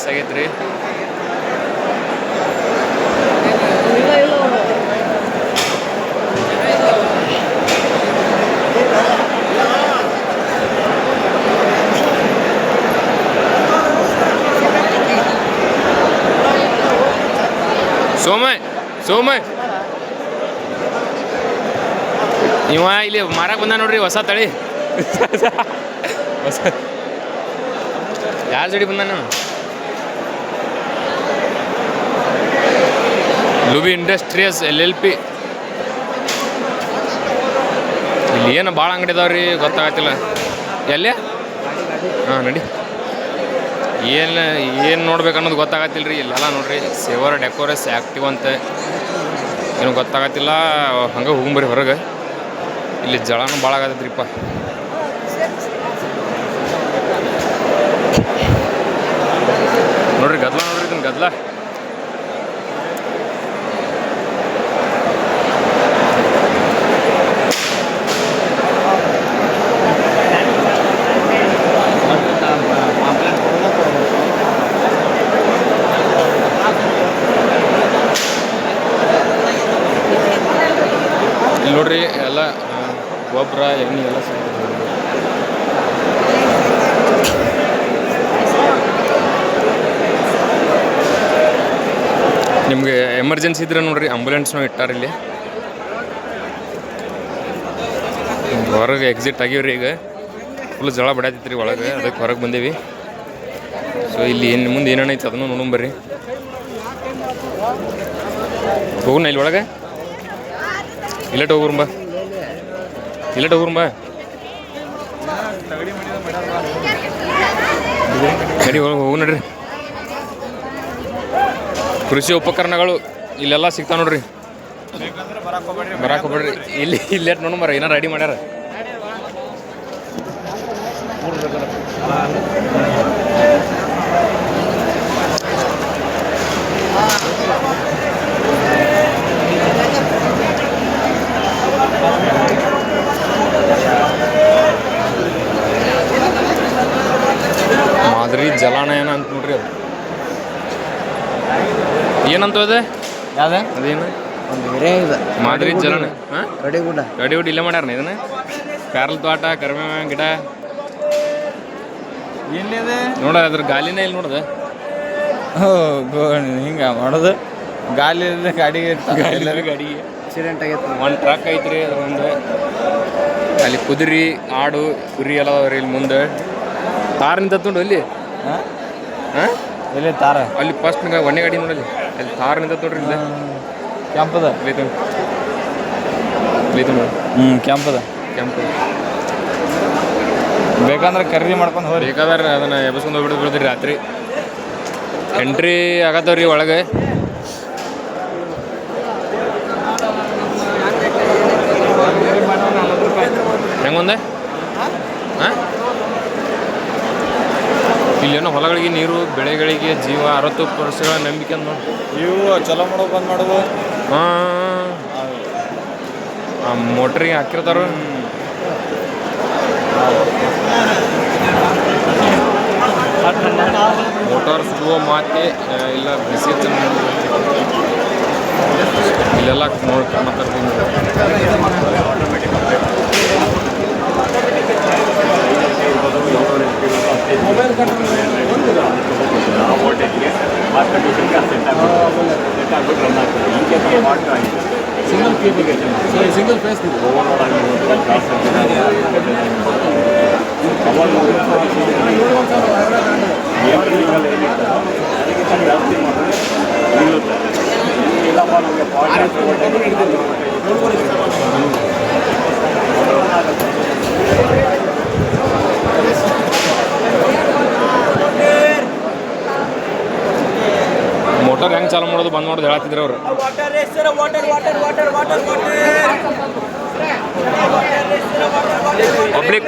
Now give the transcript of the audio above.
Miss ಆಗೈತೆ ರೀ. ಸೋಮಯ್ ಇವ ಇಲ್ಲಿ ಮಾರಕ್ಕೆ ಬಂದ ನೋಡ್ರಿ ಹೊಸ ತಳಿ. ಹೊಸ ಯಾರ ಜೋಡಿ ಬಂದ ನಾನು? ಲುಬಿ ಇಂಡಸ್ಟ್ರೀಸ್ LLP. ಇಲ್ಲಿ ಏನು ಭಾಳ ಅಂಗಡಿ ಇದಾವ್ರಿ, ಗೊತ್ತಾಗತ್ತಿಲ್ಲ ಎಲ್ಲೇ. ಹಾಂ ನಡಿ, ಏನು ನೋಡ್ಬೇಕು ಅನ್ನೋದು ಗೊತ್ತಾಗತ್ತಿಲ್ಲ ರೀ. ಇಲ್ಲೆಲ್ಲ ನೋಡ್ರಿ ಸೇವರ್ ಡೆಕೋರೇಸ್ ಆ್ಯಕ್ಟಿವ್ ಅಂತ ಏನು ಗೊತ್ತಾಗತ್ತಿಲ್ಲ. ಹಂಗೆ ಹೋಗ್ಬರಿ ಹೊರಗೆ. ಇಲ್ಲಿ ಜಳನೂ ಭಾಳ ಆಗತ್ತೈತ್ರಿಪ್ಪ. ನೋಡ್ರಿ ಗದ್ಲ, ನೋಡ್ರಿ ಇದನ್ನ ಗದ್ಲ. ಇಲ್ಲಿ ನೋಡ್ರಿ ಎಲ್ಲ ಗೊಬ್ಬರ ಎಣ್ಣೆ ಎಲ್ಲ ಸಿಗ್ತದೆ. ನಿಮಗೆ ಎಮರ್ಜೆನ್ಸಿ ಇದ್ರೆ ನೋಡ್ರಿ ಆಂಬುಲೆನ್ಸ್ನೂ ಇಟ್ಟಾರ ಇಲ್ಲಿ. ಹೊರಗೆ ಎಕ್ಸಿಟ್ ಆಗಿವ್ರಿ. ಈಗ ಫುಲ್ ಜಳ ಬಡ್ಯಾತಿತ್ತು ರೀ ಒಳಗೆ, ಅದಕ್ಕೆ ಹೊರಗೆ ಬಂದೇವಿ. ಸೊ ಇಲ್ಲಿ ಏನು ಮುಂದೆ ಏನೇನೈತೆ ಅದನ್ನು ನೋಡೋಂಬರ್ರಿ. ಹೋಗೋಣ ಇಲ್ಲಿ ಒಳಗೆ. ಇಲ್ಲಟ್ ಹೋಗ್ಬರ್ಬ, ಇಲ್ಲಟ್ ಹೋಗ್ಬರ್ಬ. ನಡಿ ಹೋಗು ನೋಡ್ರಿ. ಕೃಷಿ ಉಪಕರಣಗಳು ಇಲ್ಲೆಲ್ಲ ಸಿಗ್ತಾವ ನೋಡ್ರಿ. ಬರಾಕ್ ಹೋಗ್ಬೇಡ್ರಿ. ಇಲ್ಲೆಟ್ ನೋಡಂಬರ ಏನಾರು ರೆಡಿ ಮಾಡ್ಯಾರ. ಮಾದರಿ ಜಲಾನಯನ ಅಂತ ನೋಡ್ರಿ. ಅದು ಏನಂತ ಅದ? ಯಾವ್ದು ಅದೇನು ಮಾದರಿ ಜಲಾನ? ಹಾಂ, ಗಡಿಗುಡ್ ಇಲ್ಲೇ ಮಾಡ್ಯಾರ ಇದನ್ನ. ಪ್ಯಾರಲ್ ತೋಟ, ಕರಿಬೇವ ಗಿಡ ಎಲ್ಲಿದೆ ನೋಡ. ಅದ್ರ ಗಾಲಿನೇ ಇಲ್ಲಿ ನೋಡ್ದ. ಹಿಂಗೆ ಮಾಡೋದು. ಗಾಲಿ ಗಾಡಿಗೆ ಗಾಡಿಗೆ ಆಕ್ಸಿಡೆಂಟ್ ಆಗೈತೆ. ಒಂದು ಟ್ರಕ್ ಐತ್ರಿ ಅದ್ರ ಮುಂದೆ. ಅಲ್ಲಿ ಕುದುರೆ, ಆಡು, ಕುರಿ ಎಲ್ಲ ಅದಾವ್ರಿ ಇಲ್ಲಿ ಮುಂದೆ. ತಾರ ನಿಂತ ನೋಡಿ ಅಲ್ಲಿ. ಹಾಂ, ಎಲ್ಲಿ ತಾರ? ಅಲ್ಲಿ ಫಸ್ಟ್ ಒಣ್ಣೆ ಗಾಡಿ ನೋಡಲ್ಲಿ, ಅಲ್ಲಿ ತಾರ ನಿಂತ ನೋಡ್ರಿ. ಇಲ್ಲ ಕೆಂಪದ ನೋಡಿ. ಕೆಂಪದ ಬೇಕಂದ್ರೆ ಖರೀದಿ ಮಾಡ್ಕೊಂಡು ಹೋಗಿ. ಬೇಕಾದ್ರೆ ಅದನ್ನು ಎಬ್ಸ್ಕೊಂಡು ಹೋಗ್ಬಿಟ್ಟು ಬಿಡ್ತೀರಿ ರಾತ್ರಿ. ಎಂಟ್ರಿ ಆಗತ್ತವ್ರಿ ಒಳಗೆ. ಹೆಂಗೊಂದೆ? ಹಾಂ, ಇಲ್ಲೇನೋ ಹೊಲಗಳಿಗೆ ನೀರು, ಬೆಳೆಗಳಿಗೆ ಜೀವ, 60 ವರ್ಷಗಳ ನಂಬಿಕೆ ಅಂತ ನೋಡಿ. ಇವು ಚಲೋ ಮಾಡೋ ಬಂದ್ ಮಾಡೋದು. ಹಾಂ, ಆ ಮೋಟ್ರಿಗೆ ಹಾಕಿರ್ತಾರ. ಮೋಟಾರ್ ಸುಡುವ ಮಾತೆ ಇಲ್ಲ, ಬಿಸಿ ಇಲ್ಲೆಲ್ಲ ನೋಡಿ ಕಾಣತ್ತಾರೆ. ಸಿಂಗಲ್ ಫೇಸ್ ಮೋಟರ್ ಹೆಂಗೆ ಚಾಲು ಮಾಡೋದು ಬಂದ್ ಮಾಡೋದು ಹೇಳತ್ತಿದ್ರು ಅವರು. ಪಬ್ಲಿಕ್